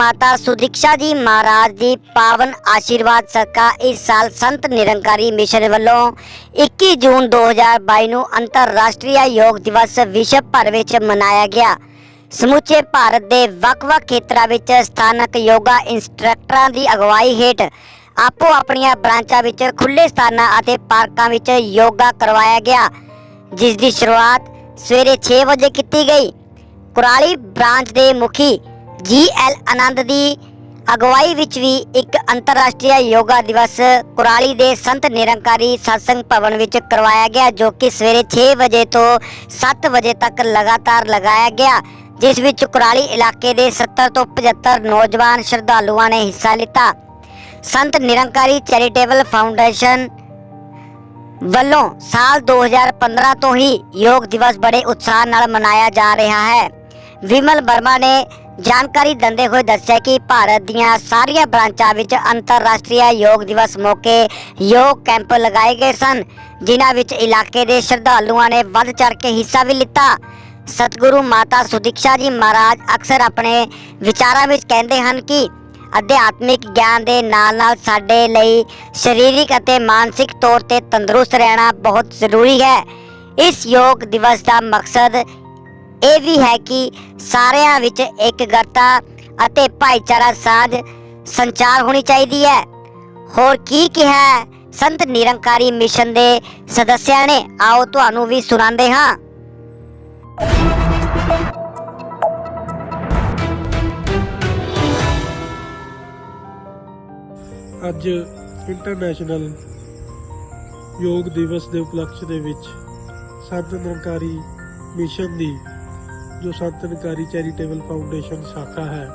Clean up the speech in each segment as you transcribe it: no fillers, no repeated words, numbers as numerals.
माता सुदीक्षा जी महाराज की पावन आशीर्वाद सदका इस साल संत निरंकारी मिशन वालों 21 जून 2022 ਨੂੰ अंतरराष्ट्रीय योग दिवस विश्व भर ਵਿੱਚ मनाया गया। ਸਮੁੱਚੇ ਭਾਰਤ ਦੇ ਵੱਖ-ਵੱਖ ਖੇਤਰਾਂ ਵਿੱਚ ਸਥਾਨਕ ਯੋਗਾ ਇੰਸਟ੍ਰਕਟਰਾਂ ਦੀ ਅਗਵਾਈ ਹੇਠ ਆਪੋ ਆਪਣੀਆਂ ਬ੍ਰਾਂਚਾਂ ਵਿੱਚ ਖੁੱਲੇ ਸਥਾਨਾਂ ਅਤੇ ਪਾਰਕਾਂ ਵਿੱਚ ਯੋਗਾ ਕਰਵਾਇਆ ਗਿਆ, ਜਿਸ ਦੀ ਸ਼ੁਰੂਆਤ ਸਵੇਰੇ 6 ਵਜੇ ਕੀਤੀ ਗਈ। ਕੁਰਾਲੀ ਬ੍ਰਾਂਚ ਦੇ ਮੁਖੀ GL ਆਨੰਦ ਦੀ ਅਗਵਾਈ ਵਿੱਚ ਵੀ ਇੱਕ ਅੰਤਰਰਾਸ਼ਟਰੀ ਯੋਗਾ ਦਿਵਸ ਕੁਰਾਲੀ ਦੇ ਸੰਤ ਨਿਰੰਕਾਰੀ ਸਤਸੰਗ ਭਵਨ ਵਿੱਚ ਕਰਵਾਇਆ ਗਿਆ, ਜੋ ਕਿ ਸਵੇਰੇ 6 ਵਜੇ ਤੋਂ 7 ਵਜੇ ਤੱਕ ਲਗਾਤਾਰ ਲਗਾਇਆ ਗਿਆ, ਜਿਸ ਵਿੱਚ ਕੁਰਾਲੀ ਇਲਾਕੇ ਦੇ 70 ਤੋਂ 75 ਨੌਜਵਾਨ ਸ਼ਰਧਾਲੂਆਂ ਨੇ ਹਿੱਸਾ ਲਿੱਤਾ। ਸੰਤ ਨਿਰੰਕਾਰੀ ਚੈਰੀਟੇਬਲ ਫਾਊਂਡੇਸ਼ਨ ਵੱਲੋਂ ਸਾਲ 2015 ਤੋਂ ਹੀ योग दिवस बड़े उत्साह नाल मनाया जा रहा है। विमल वर्मा ने जानकारी दिंदे होए दस्सिया कि भारत दीआं सारियां ब्रांचां विच अंतरराष्ट्रीय योग दिवस मौके योग कैंप लगाए गए सन, जिन्हां विच इलाके दे श्रद्धालुआं ने वध चढ़ के हिस्सा भी लिता। सतगुरु माता सुदीक्षा जी महाराज अक्सर अपने विचारां विच कहंदे हन कि अध्यात्मिक ज्ञान के नाल साडे लई शरीरिक अते मानसिक तौर ते तंदुरुस्त रहना बहुत ज़रूरी है। इस योग दिवस का मकसद ये भी है कि सारिਆਂ विच एकगरता अते भाईचारा साझ संचार होनी चाहिए है। होर की कहा संत निरंकारी मिशन के सदस्या ने, आओ तुहानू भी सुनाते हाँ। ਅੱਜ ਇੰਟਰਨੈਸ਼ਨਲ ਯੋਗ ਦਿਵਸ ਦੇ ਉਪਲਕਸ਼ ਦੇ ਵਿੱਚ ਸੰਤ ਨਿਰੰਕਾਰੀ ਮਿਸ਼ਨ ਦੀ ਜੋ ਸੰਤ ਨਿਰੰਕਾਰੀ ਚੈਰੀਟੇਬਲ ਫਾਊਂਡੇਸ਼ਨ ਸ਼ਾਖਾ ਹੈ,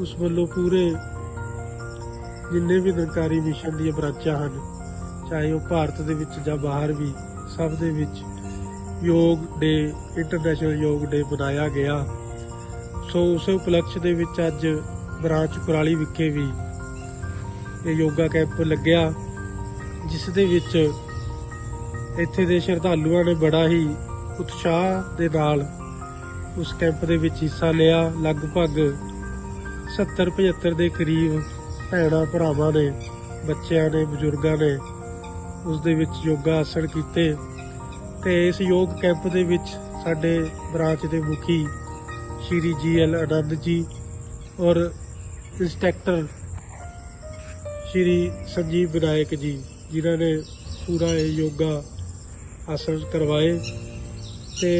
ਉਸ ਵੱਲੋਂ ਪੂਰੇ ਜਿੰਨੇ ਵੀ ਨਿਰੰਕਾਰੀ ਮਿਸ਼ਨ ਦੀਆਂ ਬ੍ਰਾਂਚਾਂ ਹਨ, ਚਾਹੇ ਉਹ ਭਾਰਤ ਦੇ ਵਿੱਚ ਜਾਂ ਬਾਹਰ ਵੀ, ਸਭ ਦੇ ਵਿੱਚ ਯੋਗ ਡੇ, ਇੰਟਰਨੈਸ਼ਨਲ ਯੋਗ ਡੇ ਮਨਾਇਆ ਗਿਆ। ਸੋ ਉਸੇ ਉਪਲਕਸ਼ ਦੇ ਵਿੱਚ ਅੱਜ ਬ੍ਰਾਂਚ ਕੁਰਾਲੀ ਵਿਖੇ ਵੀ ਇਹ ਯੋਗਾ ਕੈਂਪ ਲੱਗਿਆ, ਜਿਸ ਦੇ ਵਿੱਚ ਇੱਥੇ ਦੇ ਸ਼ਰਧਾਲੂਆਂ ਨੇ ਬੜਾ ਹੀ ਉਤਸ਼ਾਹ ਦੇ ਨਾਲ ਉਸ ਕੈਂਪ ਦੇ ਵਿੱਚ ਹਿੱਸਾ ਲਿਆ। ਲਗਭਗ 70-75 ਦੇ ਕਰੀਬ ਭੈਣਾਂ ਭਰਾਵਾਂ ਨੇ, ਬੱਚਿਆਂ ਨੇ, ਬਜ਼ੁਰਗਾਂ ਨੇ ਉਸ ਦੇ ਵਿੱਚ ਯੋਗਾ ਆਸਣ ਕੀਤੇ। ਤੇ ਇਸ ਯੋਗ ਕੈਂਪ ਦੇ ਵਿੱਚ ਸਾਡੇ ਬ੍ਰਾਂਚ ਦੇ ਮੁਖੀ ਸ਼੍ਰੀ GL ਆਨੰਦ ਜੀ ਔਰ ਇੰਸਟ੍ਰਕਟਰ श्री संजीव विनायक जी, जिन्हों ने पूरा ये योगा आसन करवाए। ते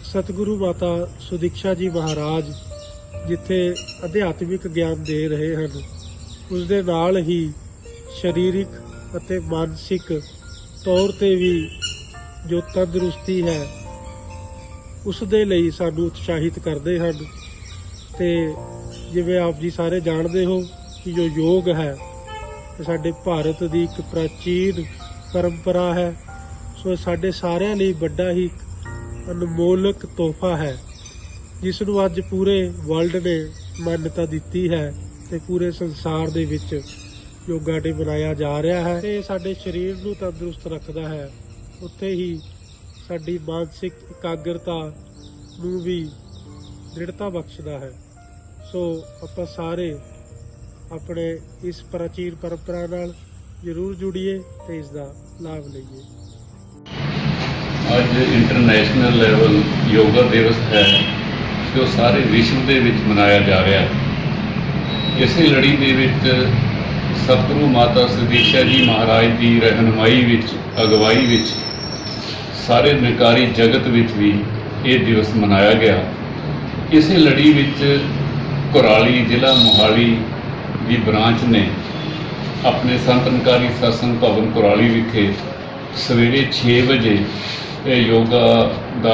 सतगुरु माता सुदीक्षा जी महाराज जिथे अध्यात्मिक ज्ञान दे रहे हैं, उस दे नाल ही शरीरिक अते मानसिक तौर ते भी जो तंदुरुस्ती है उस दे लई सानू उत्साहित करते हैं। ते जिवें आप जी सारे जानते हो कि जो योग है साडे भारत की एक प्राचीन परंपरा है। सो साडे सारिਆਂ ਲਈ ਵੱਡਾ ਹੀ अनमोलक तोहफा है, जिस ਨੂੰ ਅੱਜ पूरे वर्ल्ड ने मान्यता ਦਿੱਤੀ है ਤੇ पूरे संसार ਦੇ ਵਿੱਚ योगा डे ਮਨਾਇਆ ਜਾ ਰਿਹਾ ਹੈ। ਤੇ ਸਾਡੇ ਸਰੀਰ ਨੂੰ ਤੰਦਰੁਸਤ ਰੱਖਦਾ ਹੈ, ਉੱਥੇ ਹੀ ਸਾਡੀ ਮਾਨਸਿਕ ਇਕਾਗਰਤਾ ਨੂੰ ਵੀ ਦ੍ਰਿੜਤਾ ਬਖਸ਼ਦਾ ਹੈ। ਸੋ ਆਪਾਂ ਸਾਰੇ अपने इस प्राचीन परंपरा नाल जरूर जुड़िए तो इसका लाभ लीजिए। अज इंटरनेशनल लैवल योगा दिवस है जो सारे विश्व के मनाया जा रहा है। इस लड़ी के सतगुरु माता सुदीक्षा जी महाराज की रहनुमाई अगवाई सारे निरंकारी जगत भी ये दिवस मनाया गया। इस लड़ी कुराली जिला मोहाली ਦੀ ब्रांच ने अपने संत निरंकारी सत्संग भवन कुराली विखे सवेरे 6 बजे योगा का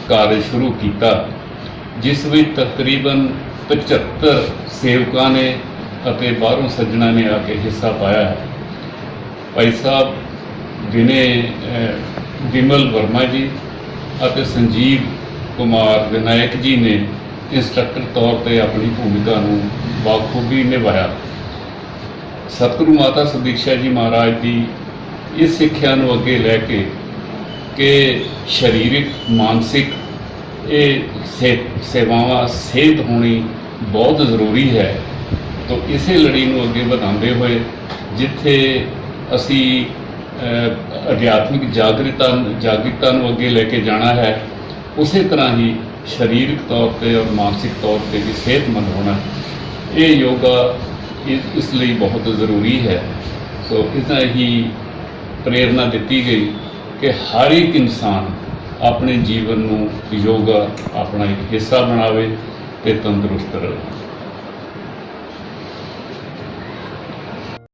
कार्य शुरू किया, जिस में तकरीबन 75 सेवकों ने अते बाहरों सज्जणों ने आके हिस्सा पाया है। भाई साहब विमल वर्मा जी अते संजीव कुमार विनायक जी ने इंस्ट्रक्टर तौर पर अपनी भूमिका नूं बाखूबी निभाया। सतगुरु माता सुदीक्षा जी महाराज की इस सिक्ख्या नूं अगे लैके कि शरीरिक मानसिक ये सेवावां सेहत होनी ਬਹੁਤ ਜ਼ਰੂਰੀ ਹੈ। ਤਾਂ ਇਸੇ ਲੜੀ ਨੂੰ ਅੱਗੇ ਵਧਾਉਂਦੇ ਹੋਏ ਜਿੱਥੇ ਅਸੀਂ ਅਧਿਆਤਮਿਕ ਜਾਗਰਿਕਤਾ ਨੂੰ ਅੱਗੇ ਲੈ ਕੇ ਜਾਣਾ ਹੈ, ਉਸੇ ਤਰ੍ਹਾਂ ਹੀ ਸਰੀਰਕ ਤੌਰ 'ਤੇ ਔਰ ਮਾਨਸਿਕ ਤੌਰ 'ਤੇ ਵੀ ਸਿਹਤਮੰਦ ਹੋਣਾ, ਇਹ ਯੋਗਾ ਇਸ ਲਈ ਬਹੁਤ ਜ਼ਰੂਰੀ ਹੈ। ਸੋ ਇੱਦਾਂ ਹੀ ਪ੍ਰੇਰਨਾ ਦਿੱਤੀ ਗਈ ਕਿ ਹਰ ਇੱਕ ਇਨਸਾਨ ਆਪਣੇ ਜੀਵਨ ਨੂੰ ਯੋਗਾ ਆਪਣਾ ਇੱਕ ਹਿੱਸਾ ਬਣਾਵੇ ਤੇ ਤੰਦਰੁਸਤ ਰਹੇ।